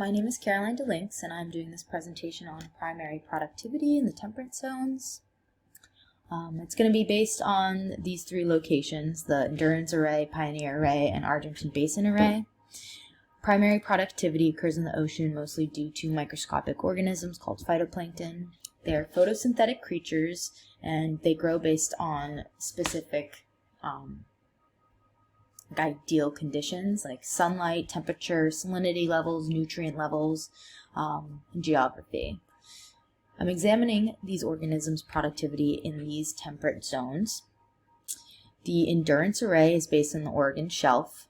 My name is Caroline DeLinks, and I'm doing this presentation on primary productivity in the temperate zones. It's going to be based on these three locations: the Endurance Array, Pioneer Array, and Argentine Basin Array. Primary productivity occurs in the ocean mostly due to microscopic organisms called phytoplankton. They're photosynthetic creatures, and they grow based on specific ideal conditions like sunlight, temperature, salinity levels, nutrient levels, and geography. I'm examining these organisms' productivity in these temperate zones. The Endurance Array is based on the Oregon Shelf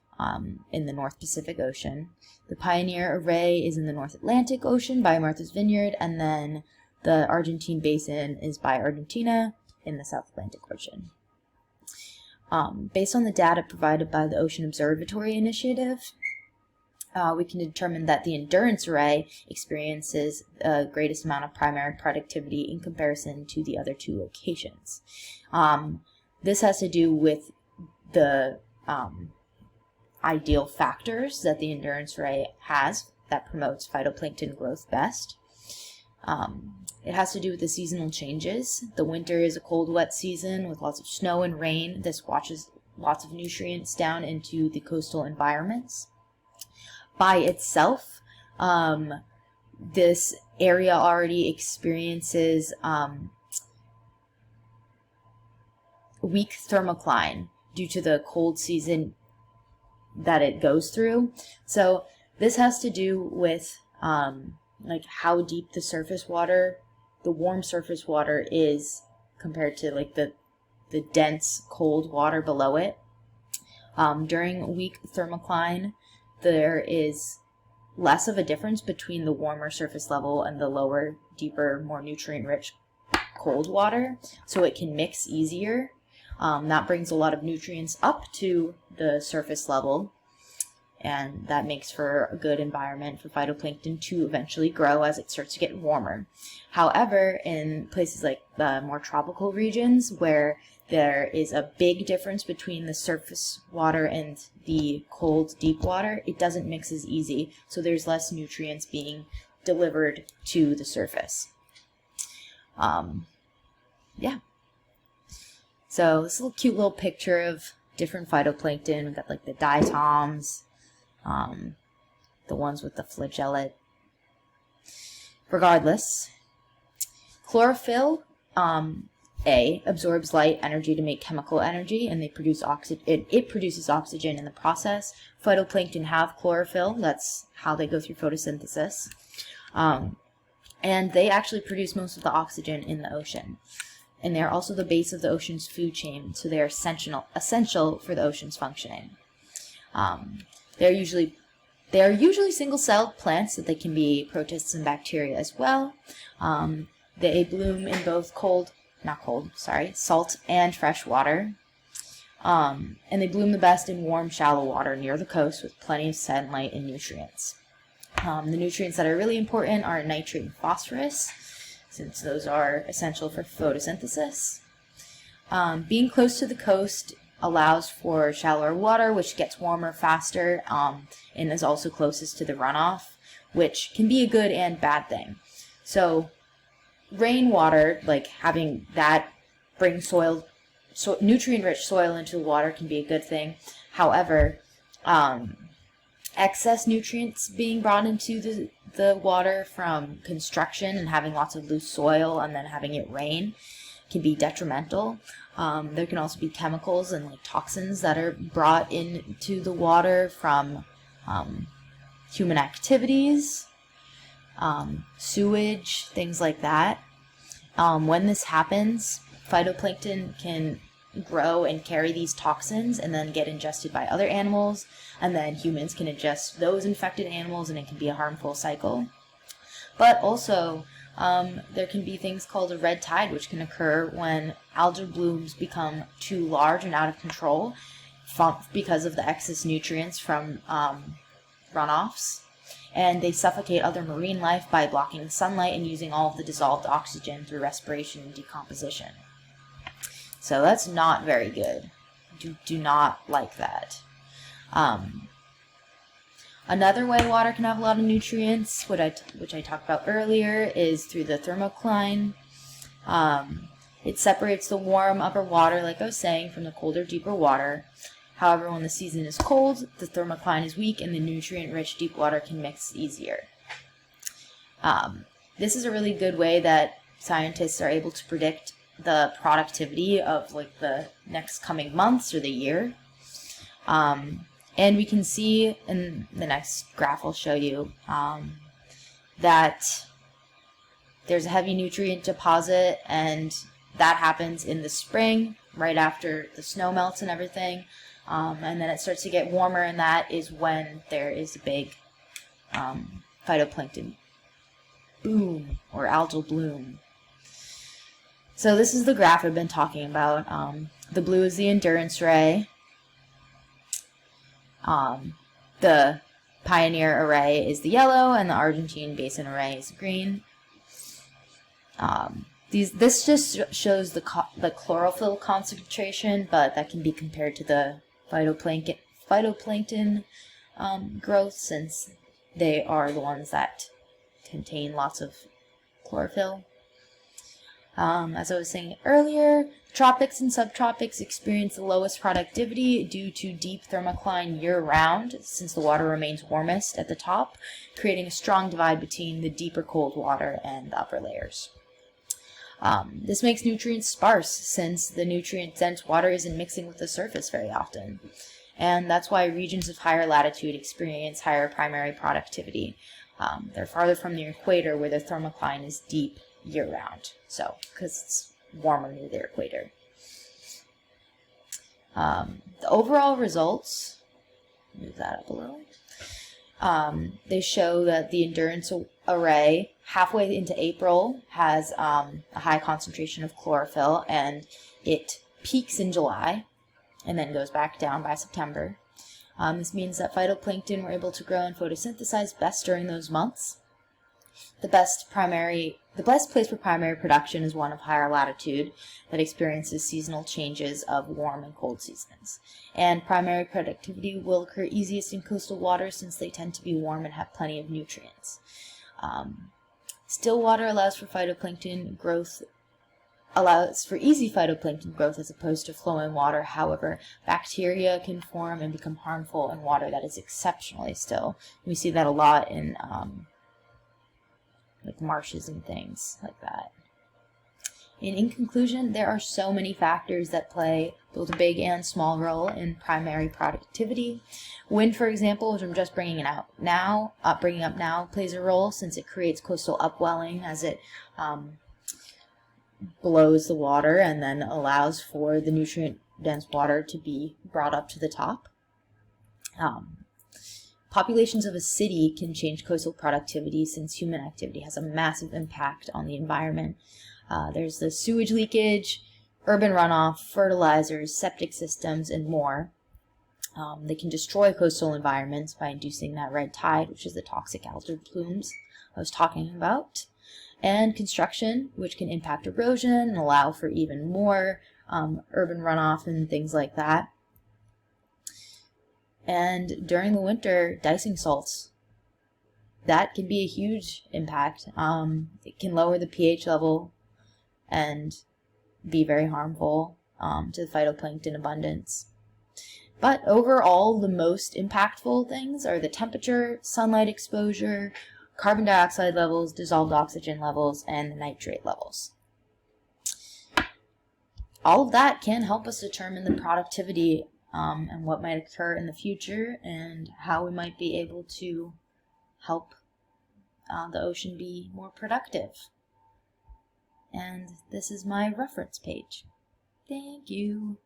in the North Pacific Ocean. The Pioneer Array is in the North Atlantic Ocean by Martha's Vineyard, and then the Argentine Basin is by Argentina in the South Atlantic Ocean. Based on the data provided by the Ocean Observatory Initiative, we can determine that the Endurance Array experiences the greatest amount of primary productivity in comparison to the other two locations. This has to do with the ideal factors that the Endurance Array has that promotes phytoplankton growth best. It has to do with the seasonal changes. The winter is a cold, wet season with lots of snow and rain. This washes lots of nutrients down into the coastal environments. By itself, this area already experiences weak thermocline due to the cold season that it goes through. So this has to do with like how deep the surface water, the warm surface water is compared to like the dense cold water below it. During weak thermocline, there is less of a difference between the warmer surface level and the lower, deeper, more nutrient-rich cold water, so it can mix easier. That brings a lot of nutrients up to the surface level, and that makes for a good environment for phytoplankton to eventually grow as it starts to get warmer. However, in places like the more tropical regions where there is a big difference between the surface water and the cold, deep water, it doesn't mix as easy, so there's less nutrients being delivered to the surface. So this little cute little picture of different phytoplankton. We've got like the diatoms, the ones with the flagellate. Regardless, chlorophyll absorbs light energy to make chemical energy, and it produces oxygen in the process. Phytoplankton have chlorophyll. That's how they go through photosynthesis. And they actually produce most of the oxygen in the ocean. And they're also the base of the ocean's food chain, so they're essential for the ocean's functioning. They are usually single-celled plants, so they can be protists and bacteria as well. They bloom in both salt and fresh water. And they bloom the best in warm, shallow water near the coast with plenty of sunlight and nutrients. The nutrients that are really important are nitrate and phosphorus, since those are essential for photosynthesis. Being close to the coast allows for shallower water, which gets warmer faster, and is also closest to the runoff, which can be a good and bad thing. So rainwater, like having that bring nutrient-rich soil into the water, can be a good thing. However, excess nutrients being brought into the water from construction and having lots of loose soil and then having it rain can be detrimental. There can also be chemicals and like toxins that are brought into the water from human activities, sewage, things like that. When this happens, phytoplankton can grow and carry these toxins and then get ingested by other animals, and then humans can ingest those infected animals, and it can be a harmful cycle. But also, there can be things called a red tide, which can occur when algal blooms become too large and out of control because of the excess nutrients from runoffs, and they suffocate other marine life by blocking sunlight and using all of the dissolved oxygen through respiration and decomposition. So that's not very good. Do not like that. Another way water can have a lot of nutrients, which I talked about earlier, is through the thermocline. It separates the warm upper water, like I was saying, from the colder, deeper water. However, when the season is cold, the thermocline is weak and the nutrient-rich deep water can mix easier. This is a really good way that scientists are able to predict the productivity of like the next coming months or the year. And we can see in the next graph I'll show you that there's a heavy nutrient deposit, and that happens in the spring, right after the snow melts and everything. And then it starts to get warmer, and that is when there is a big phytoplankton boom or algal bloom. So this is the graph I've been talking about. The blue is the endurance array. The Pioneer array is the yellow, and the Argentine Basin array is green. This just shows the chlorophyll concentration, but that can be compared to the phytoplankton growth, since they are the ones that contain lots of chlorophyll. As I was saying earlier, tropics and subtropics experience the lowest productivity due to deep thermocline year-round, since the water remains warmest at the top, creating a strong divide between the deeper cold water and the upper layers. This makes nutrients sparse, since the nutrient-dense water isn't mixing with the surface very often. And that's why regions of higher latitude experience higher primary productivity. They're farther from the equator, where the thermocline is deep year-round, so because it's warmer near the equator. The overall results, move that up a little, they show that the endurance array halfway into April has a high concentration of chlorophyll, and it peaks in July and then goes back down by September. This means that phytoplankton were able to grow and photosynthesize best during those months. The best place for primary production is one of higher latitude that experiences seasonal changes of warm and cold seasons. And primary productivity will occur easiest in coastal waters, since they tend to be warm and have plenty of nutrients. Still water allows for easy phytoplankton growth as opposed to flowing water. However, bacteria can form and become harmful in water that is exceptionally still. We see that a lot in like marshes and things like that. And in conclusion, there are so many factors that play both a big and small role in primary productivity. Wind, for example, which I'm just bringing up now, plays a role, since it creates coastal upwelling as it blows the water and then allows for the nutrient-dense water to be brought up to the top. Populations of a city can change coastal productivity, since human activity has a massive impact on the environment. There's the sewage leakage, urban runoff, fertilizers, septic systems, and more. They can destroy coastal environments by inducing that red tide, which is the toxic algal blooms I was talking about. And construction, which can impact erosion and allow for even more urban runoff and things like that. And during the winter, dicing salts. That can be a huge impact. It can lower the pH level and be very harmful to the phytoplankton abundance. But overall, the most impactful things are the temperature, sunlight exposure, carbon dioxide levels, dissolved oxygen levels, and the nitrate levels. All of that can help us determine the productivity and what might occur in the future, and how we might be able to help the ocean be more productive. And this is my reference page. Thank you.